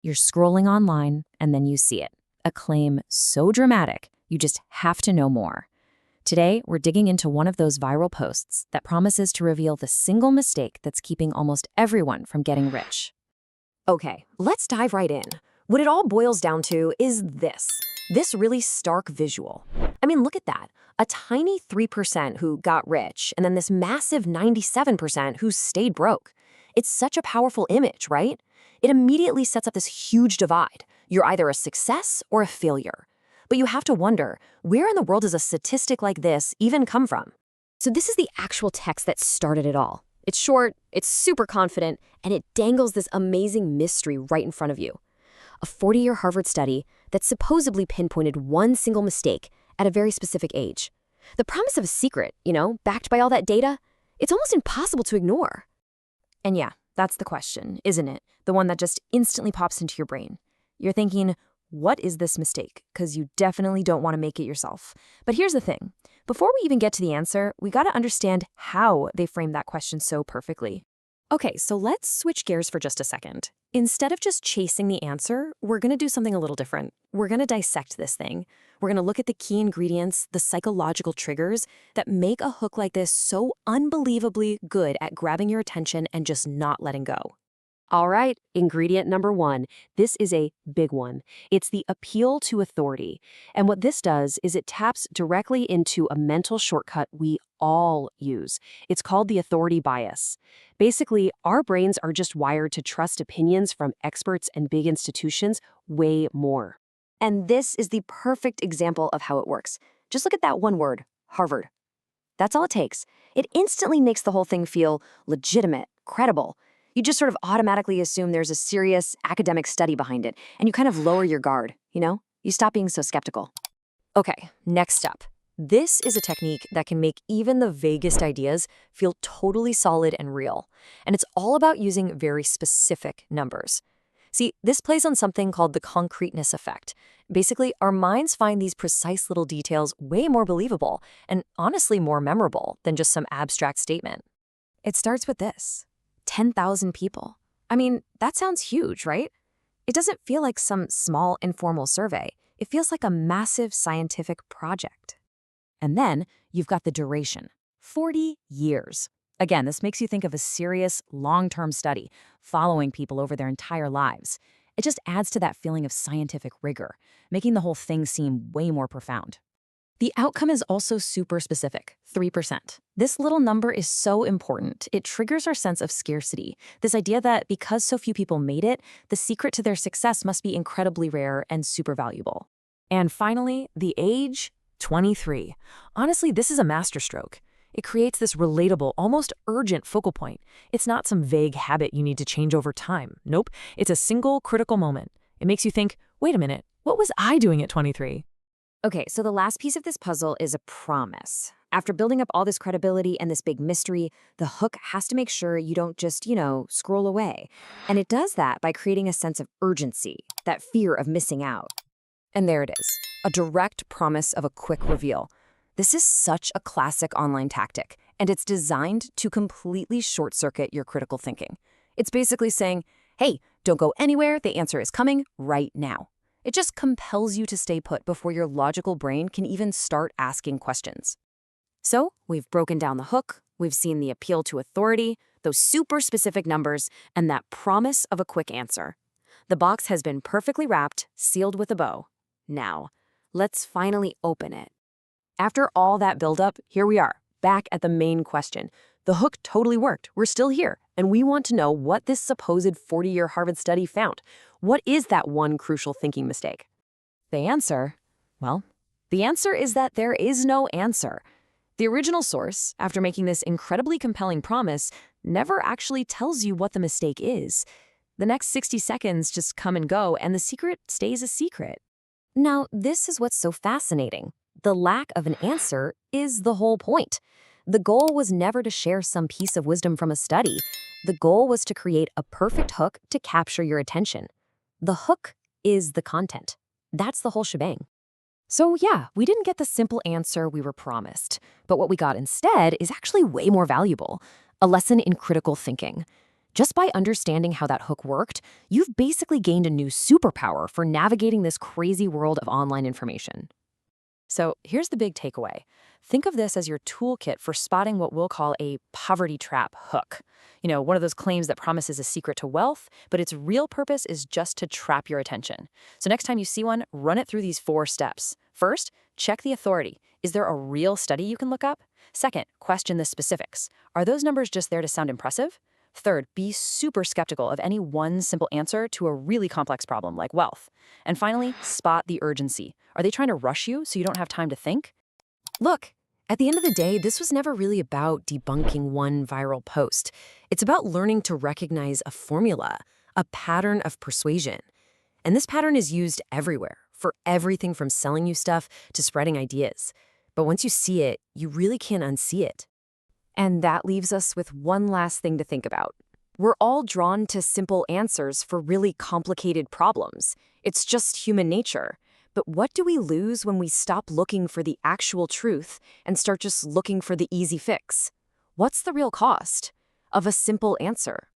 You're scrolling online, and then you see it. A claim so dramatic, you just have to know more. Today, we're digging into one of those viral posts that promises to reveal the single mistake that's keeping almost everyone from getting rich. Okay, let's dive right in. What it all boils down to is this really stark visual. I mean, look at that. A tiny 3% who got rich, and then this massive 97% who stayed broke. It's such a powerful image, right? It immediately sets up this huge divide. You're either a success or a failure. But you have to wonder, where in the world does a statistic like this even come from? So this is the actual text that started it all. It's short, it's super confident, and it dangles this amazing mystery right in front of you. A 40-year Harvard study that supposedly pinpointed one single mistake at a very specific age. The promise of a secret, backed by all that data, it's almost impossible to ignore. And yeah, that's the question, isn't it? The one that just instantly pops into your brain. You're thinking, what is this mistake? Because you definitely don't want to make it yourself. But here's the thing. Before we even get to the answer, we got to understand how they framed that question so perfectly. Okay, so let's switch gears for just a second. Instead of just chasing the answer, we're going to do something a little different. We're going to dissect this thing. We're going to look at the key ingredients, the psychological triggers that make a hook like this so unbelievably good at grabbing your attention and just not letting go. All right, ingredient number 1. This is a big one. It's the appeal to authority. And what this does is it taps directly into a mental shortcut we all use. It's called the authority bias. Basically, our brains are just wired to trust opinions from experts and big institutions way more. And this is the perfect example of how it works. Just look at that one word, Harvard. That's all it takes. It instantly makes the whole thing feel legitimate, credible. You just sort of automatically assume there's a serious academic study behind it, and you kind of lower your guard, You stop being so skeptical. Okay, next up. This is a technique that can make even the vaguest ideas feel totally solid and real. And it's all about using very specific numbers. See, this plays on something called the concreteness effect. Basically, our minds find these precise little details way more believable and honestly more memorable than just some abstract statement. It starts with this. 10,000 people. I mean, that sounds huge, right? It doesn't feel like some small informal survey. It feels like a massive scientific project. And then you've got the duration, 40 years. Again, this makes you think of a serious, long-term study, following people over their entire lives. It just adds to that feeling of scientific rigor, making the whole thing seem way more profound. The outcome is also super specific, 3%. This little number is so important. It triggers our sense of scarcity, this idea that because so few people made it, the secret to their success must be incredibly rare and super valuable. And finally, the age, 23. Honestly, this is a masterstroke. It creates this relatable, almost urgent focal point. It's not some vague habit you need to change over time. Nope, it's a single critical moment. It makes you think, wait a minute, what was I doing at 23? Okay, so the last piece of this puzzle is a promise. After building up all this credibility and this big mystery, the hook has to make sure you don't just, scroll away. And it does that by creating a sense of urgency, that fear of missing out. And there it is, a direct promise of a quick reveal. This is such a classic online tactic, and it's designed to completely short-circuit your critical thinking. It's basically saying, hey, don't go anywhere, the answer is coming right now. It just compels you to stay put before your logical brain can even start asking questions. So, we've broken down the hook, we've seen the appeal to authority, those super specific numbers, and that promise of a quick answer. The box has been perfectly wrapped, sealed with a bow. Now, let's finally open it. After all that buildup, here we are, back at the main question. The hook totally worked. We're still here, and we want to know what this supposed 40-year Harvard study found. What is that one crucial thinking mistake? The answer is that there is no answer. The original source, after making this incredibly compelling promise, never actually tells you what the mistake is. The next 60 seconds just come and go, and the secret stays a secret. Now, this is what's so fascinating. The lack of an answer is the whole point. The goal was never to share some piece of wisdom from a study. The goal was to create a perfect hook to capture your attention. The hook is the content. That's the whole shebang. So yeah, we didn't get the simple answer we were promised, but what we got instead is actually way more valuable. A lesson in critical thinking. Just by understanding how that hook worked, you've basically gained a new superpower for navigating this crazy world of online information. So here's the big takeaway. Think of this as your toolkit for spotting what we'll call a poverty trap hook. One of those claims that promises a secret to wealth, but its real purpose is just to trap your attention. So next time you see one, run it through these 4 steps. First, check the authority. Is there a real study you can look up? Second, question the specifics. Are those numbers just there to sound impressive? Third, be super skeptical of any one simple answer to a really complex problem like wealth. And finally, spot the urgency. Are they trying to rush you so you don't have time to think? Look, at the end of the day, this was never really about debunking one viral post. It's about learning to recognize a formula, a pattern of persuasion. And this pattern is used everywhere, for everything from selling you stuff to spreading ideas. But once you see it, you really can't unsee it. And that leaves us with one last thing to think about. We're all drawn to simple answers for really complicated problems. It's just human nature. But what do we lose when we stop looking for the actual truth and start just looking for the easy fix? What's the real cost of a simple answer?